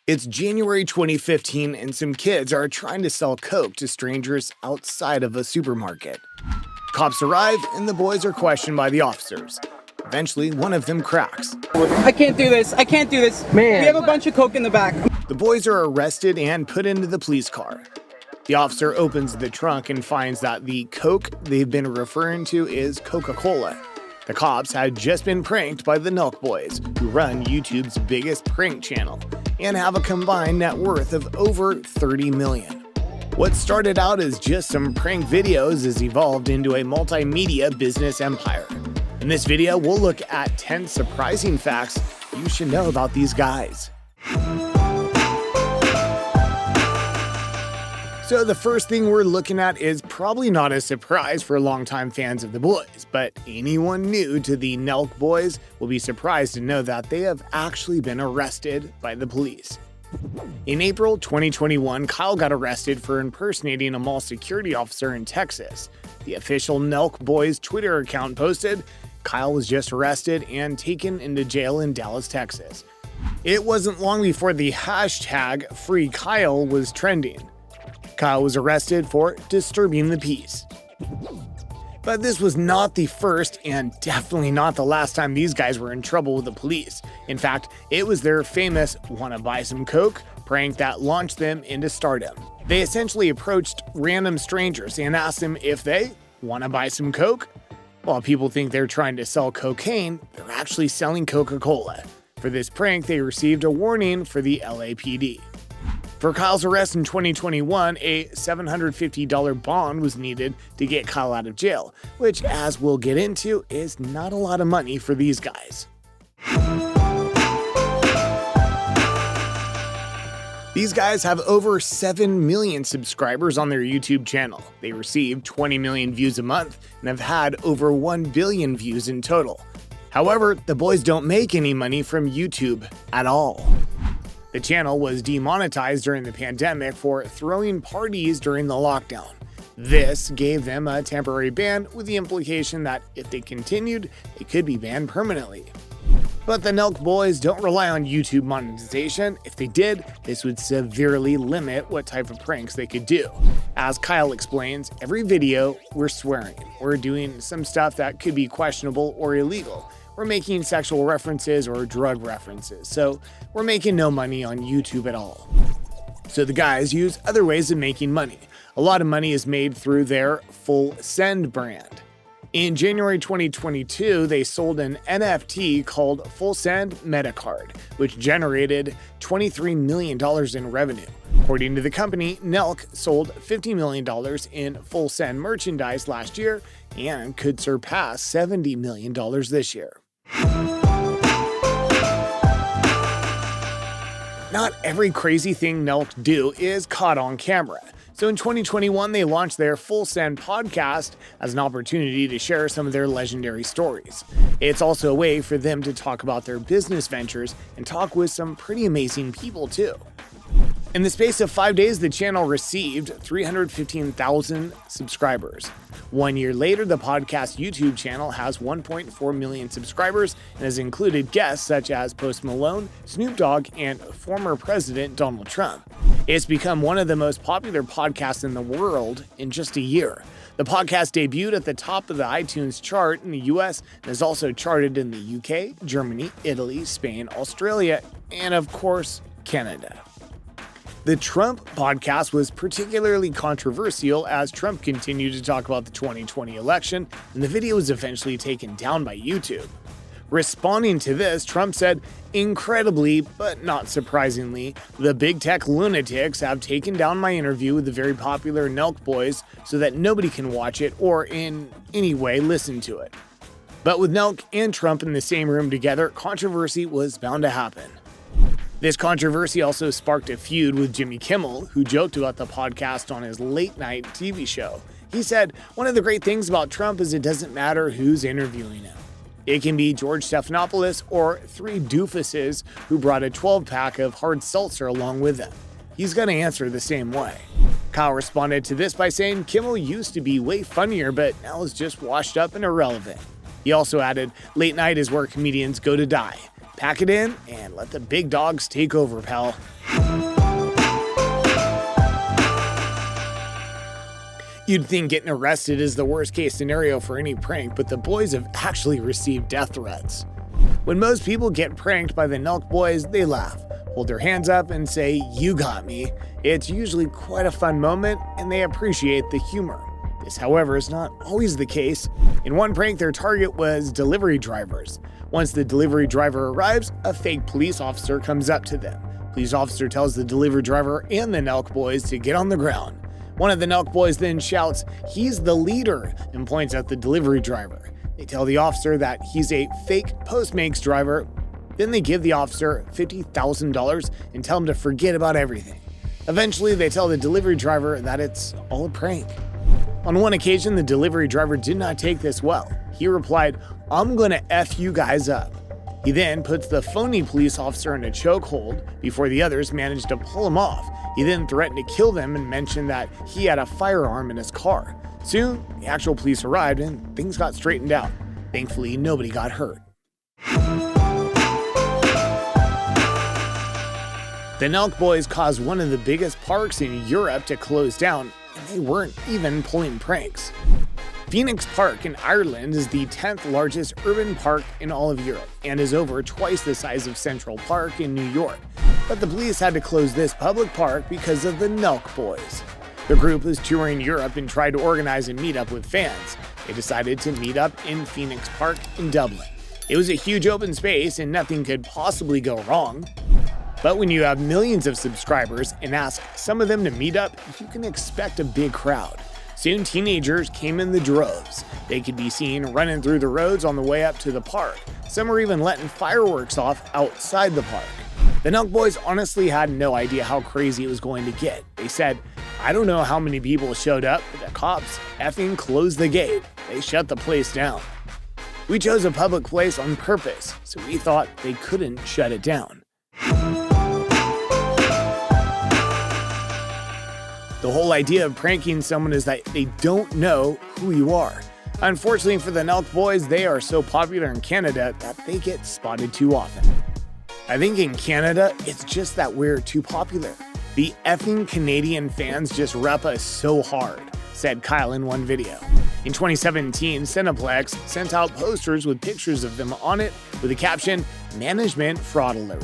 It's January 2015 and some kids are trying to sell coke to strangers outside of a supermarket. Cops arrive and the boys are questioned by the officers. Eventually, one of them cracks. I can't do this. Man. We have a bunch of coke in the back. The boys are arrested and put into the police car. The officer opens the trunk and finds that the coke they've been referring to is Coca-Cola. The cops had just been pranked by the Nelk Boys, who run YouTube's biggest prank channel, and have a combined net worth of over $30 million. What started out as just some prank videos has evolved into a multimedia business empire. In this video, we'll look at 10 surprising facts you should know about these guys. So the first thing we're looking at is probably not a surprise for longtime fans of the boys, but anyone new to the Nelk Boys will be surprised to know that they have actually been arrested by the police. In April 2021, Kyle got arrested for impersonating a mall security officer in Texas. The official Nelk Boys Twitter account posted, "Kyle was just arrested and taken into jail in Dallas, Texas." It wasn't long before the hashtag #FreeKyle was trending. Kyle was arrested for disturbing the peace. But this was not the first and definitely not the last time these guys were in trouble with the police. In fact, it was their famous "wanna buy some coke" prank that launched them into stardom. They essentially approached random strangers and asked them if they wanna buy some coke. While people think they're trying to sell cocaine, they're actually selling Coca-Cola. For this prank, they received a warning for the LAPD. For Kyle's arrest in 2021, a $750 bond was needed to get Kyle out of jail, which, as we'll get into, is not a lot of money for these guys. These guys have over 7 million subscribers on their YouTube channel. They receive 20 million views a month and have had over 1 billion views in total. However, the boys don't make any money from YouTube at all. The channel was demonetized during the pandemic for throwing parties during the lockdown. This gave them a temporary ban with the implication that if they continued, it could be banned permanently. But the Nelk Boys don't rely on YouTube monetization. If they did, this would severely limit what type of pranks they could do. As Kyle explains, every video we're swearing. We're doing some stuff that could be questionable or illegal. We're making sexual references or drug references, so we're making no money on YouTube at all. So the guys use other ways of making money. A lot of money is made through their Full Send brand. In January 2022, they sold an NFT called Full Send MetaCard, which generated $23 million in revenue. According to the company, Nelk sold $50 million in Full Send merchandise last year and could surpass $70 million this year. Not every crazy thing Nelk do is caught on camera. So in 2021, they launched their Full Send podcast as an opportunity to share some of their legendary stories. It's also a way for them to talk about their business ventures and talk with some pretty amazing people too. In the space of 5 days, the channel received 315,000 subscribers. 1 year later, the podcast YouTube channel has 1.4 million subscribers and has included guests such as Post Malone, Snoop Dogg, and former President Donald Trump. It's become one of the most popular podcasts in the world in just a year. The podcast debuted at the top of the iTunes chart in the US and is also charted in the UK, Germany, Italy, Spain, Australia, and of course, Canada. The Trump podcast was particularly controversial as Trump continued to talk about the 2020 election, and the video was eventually taken down by YouTube. Responding to this, Trump said, "Incredibly, but not surprisingly, the big tech lunatics have taken down my interview with the very popular Nelk Boys so that nobody can watch it or in any way listen to it." But with Nelk and Trump in the same room together, controversy was bound to happen. This controversy also sparked a feud with Jimmy Kimmel, who joked about the podcast on his late-night TV show. He said, "One of the great things about Trump is it doesn't matter who's interviewing him. It can be George Stephanopoulos or 3 doofuses who brought a 12-pack of hard seltzer along with them. He's going to answer the same way." Kyle responded to this by saying Kimmel used to be way funnier, but now is just washed up and irrelevant. He also added, "Late night is where comedians go to die. Pack it in and let the big dogs take over, pal." You'd think getting arrested is the worst case scenario for any prank, but the boys have actually received death threats. When most people get pranked by the Nelk Boys, they laugh, hold their hands up and say, "You got me." It's usually quite a fun moment and they appreciate the humor. This, however, is not always the case. In one prank, their target was delivery drivers. Once the delivery driver arrives, a fake police officer comes up to them. Police officer tells the delivery driver and the Nelk Boys to get on the ground. One of the Nelk Boys then shouts, "He's the leader," and points at the delivery driver. They tell the officer that he's a fake Postmates driver. Then they give the officer $50,000 and tell him to forget about everything. Eventually, they tell the delivery driver that it's all a prank. On one occasion, the delivery driver did not take this well. He replied, "I'm gonna F you guys up." He then puts the phony police officer in a chokehold before the others managed to pull him off. He then threatened to kill them and mentioned that he had a firearm in his car. Soon, the actual police arrived and things got straightened out. Thankfully, nobody got hurt. The Nelk Boys caused one of the biggest parks in Europe to close down, and they weren't even pulling pranks. Phoenix Park in Ireland is the 10th largest urban park in all of Europe and is over twice the size of Central Park in New York. But the police had to close this public park because of the Nelk Boys. The group was touring Europe and tried to organize a meetup with fans. They decided to meet up in Phoenix Park in Dublin. It was a huge open space and nothing could possibly go wrong. But when you have millions of subscribers and ask some of them to meet up, you can expect a big crowd. Soon, teenagers came in the droves. They could be seen running through the roads on the way up to the park. Some were even letting fireworks off outside the park. The Nelk Boys honestly had no idea how crazy it was going to get. They said, "I don't know how many people showed up, but the cops effing closed the gate. They shut the place down. We chose a public place on purpose, so we thought they couldn't shut it down." The whole idea of pranking someone is that they don't know who you are. Unfortunately for the Nelk Boys, they are so popular in Canada that they get spotted too often. I think in Canada, it's just that we're too popular. "The effing Canadian fans just rep us so hard," said Kyle in one video. In 2017, CelebritX sent out posters with pictures of them on it with the caption, "Management Fraud Alert."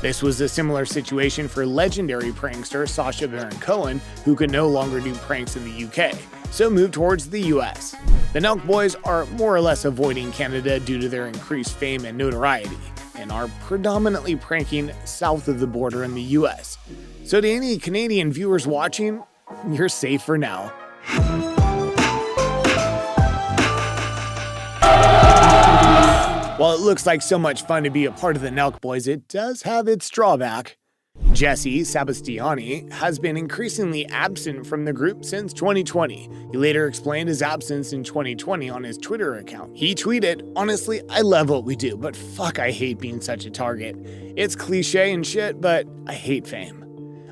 This was a similar situation for legendary prankster Sacha Baron Cohen, who could no longer do pranks in the UK, so moved towards the US. The Nelk Boys are more or less avoiding Canada due to their increased fame and notoriety, and are predominantly pranking south of the border in the US. So to any Canadian viewers watching, you're safe for now. While it looks like so much fun to be a part of the Nelk Boys, it does have its drawback. Jesse Sebastiani has been increasingly absent from the group since 2020. He later explained his absence in 2020 on his Twitter account. He tweeted, "Honestly, I love what we do, but fuck, I hate being such a target. It's cliche and shit, but I hate fame.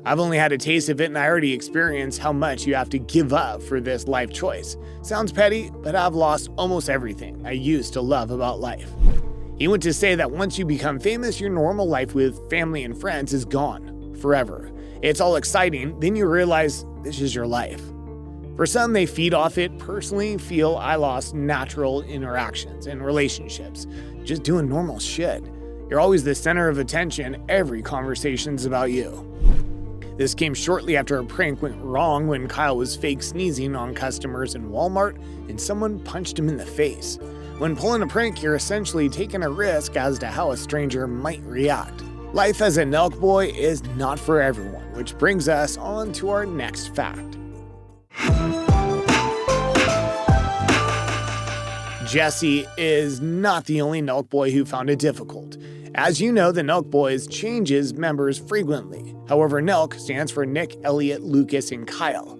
I've only had a taste of it and I already experienced how much you have to give up for this life choice. Sounds petty, but I've lost almost everything I used to love about life." He went to say that once you become famous, your normal life with family and friends is gone forever. It's all exciting, then you realize this is your life. For some, they feed off it. Personally, feel I lost natural interactions and relationships, just doing normal shit. You're always the center of attention, every conversation's about you. This came shortly after a prank went wrong when Kyle was fake sneezing on customers in Walmart and someone punched him in the face. When pulling a prank, you're essentially taking a risk as to how a stranger might react. Life as a Nelk Boy is not for everyone, which brings us on to our next fact. Jesse is not the only Nelk Boy who found it difficult. As you know, the Nelk Boys changes members frequently. However, Nelk stands for Nick, Elliot, Lucas, and Kyle.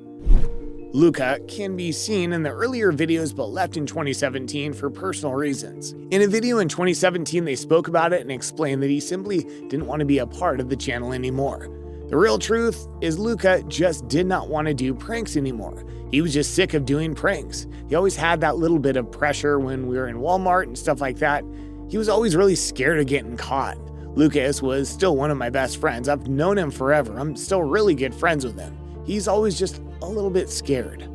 Luca can be seen in the earlier videos but left in 2017 for personal reasons. In a video in 2017, they spoke about it and explained that he simply didn't want to be a part of the channel anymore. The real truth is Luca just did not want to do pranks anymore. He was just sick of doing pranks. He always had that little bit of pressure when we were in Walmart and stuff like that. He was always really scared of getting caught. Lucas was still one of my best friends. I've known him forever. I'm still really good friends with him. He's always just a little bit scared.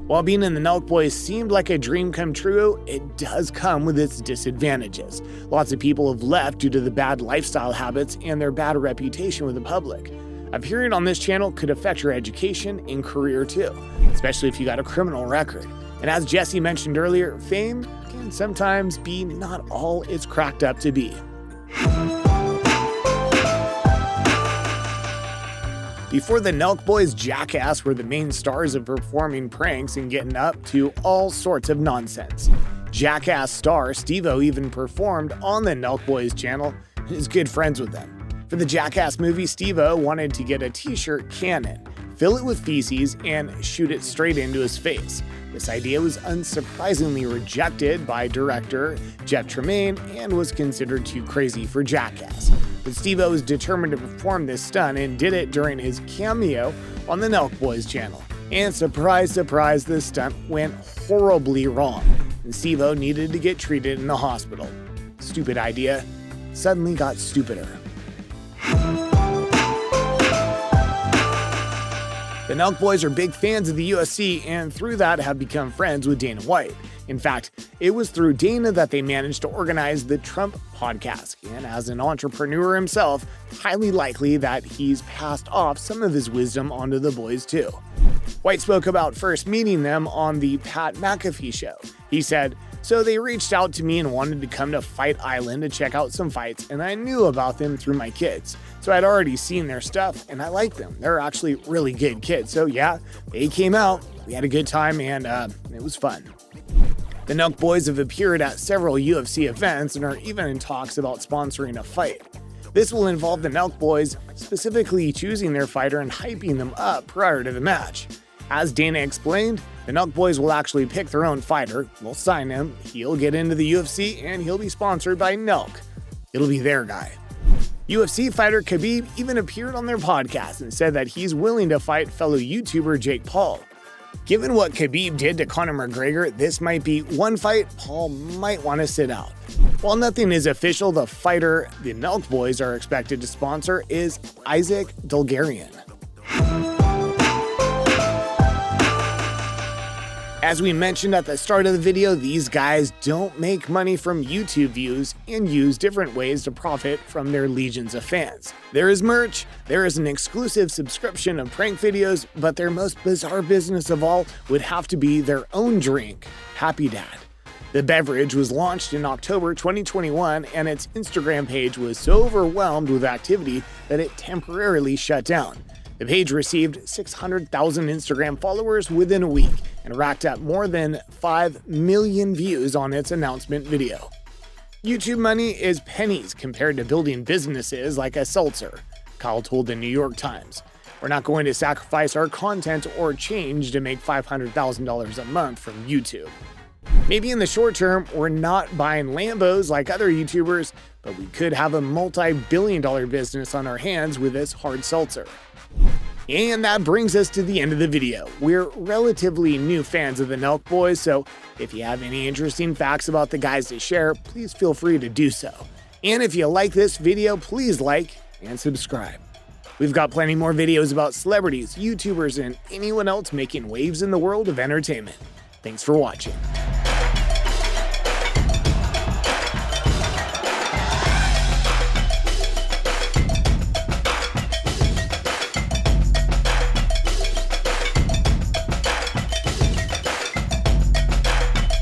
While being in the Nelk Boys seemed like a dream come true, it does come with its disadvantages. Lots of people have left due to the bad lifestyle habits and their bad reputation with the public. Appearing on this channel could affect your education and career too, especially if you got a criminal record. And as Jesse mentioned earlier, fame can sometimes be not all it's cracked up to be. Before the Nelk Boys, Jackass were the main stars of performing pranks and getting up to all sorts of nonsense. Jackass star Steve-O even performed on the Nelk Boys channel and is good friends with them. For the Jackass movie, Steve-O wanted to get a t-shirt cannon, fill it with feces, and shoot it straight into his face. This idea was unsurprisingly rejected by director Jeff Tremaine and was considered too crazy for Jackass. But Steve-O was determined to perform this stunt and did it during his cameo on the Nelk Boys channel. And surprise, surprise, this stunt went horribly wrong, and Steve-O needed to get treated in the hospital. Stupid idea suddenly got stupider. The Nelk Boys are big fans of the UFC and through that have become friends with Dana White. In fact, it was through Dana that they managed to organize the Trump podcast, and as an entrepreneur himself, highly likely that he's passed off some of his wisdom onto the boys too. White spoke about first meeting them on the Pat McAfee show. He said, "So they reached out to me and wanted to come to Fight Island to check out some fights, and I knew about them through my kids. So I'd already seen their stuff, and I like them. They're actually really good kids. So yeah, they came out, we had a good time, and it was fun." The Nelk Boys have appeared at several UFC events and are even in talks about sponsoring a fight. This will involve the Nelk Boys specifically choosing their fighter and hyping them up prior to the match. As Dana explained, the Nelk Boys will actually pick their own fighter, they'll sign him, he'll get into the UFC, and he'll be sponsored by Nelk. It'll be their guy. UFC fighter Khabib even appeared on their podcast and said that he's willing to fight fellow YouTuber Jake Paul. Given what Khabib did to Conor McGregor, this might be one fight Paul might want to sit out. While nothing is official, the fighter the Nelk Boys are expected to sponsor is Isaac Dulgarian. As we mentioned at the start of the video, these guys don't make money from YouTube views and use different ways to profit from their legions of fans. There is merch, there is an exclusive subscription of prank videos, but their most bizarre business of all would have to be their own drink, Happy Dad. The beverage was launched in October 2021 and its Instagram page was so overwhelmed with activity that it temporarily shut down. The page received 600,000 Instagram followers within a week and racked up more than 5 million views on its announcement video. YouTube money is pennies compared to building businesses like a Seltzer, Kyle told the New York Times. "We're not going to sacrifice our content or change to make $500,000 a month from YouTube. Maybe in the short term, we're not buying Lambos like other YouTubers, but we could have a multi-billion-dollar business on our hands with this hard seltzer." And that brings us to the end of the video. We're relatively new fans of the Nelk Boys, so if you have any interesting facts about the guys to share, please feel free to do so. And if you like this video, please like and subscribe. We've got plenty more videos about celebrities, YouTubers, and anyone else making waves in the world of entertainment. Thanks for watching.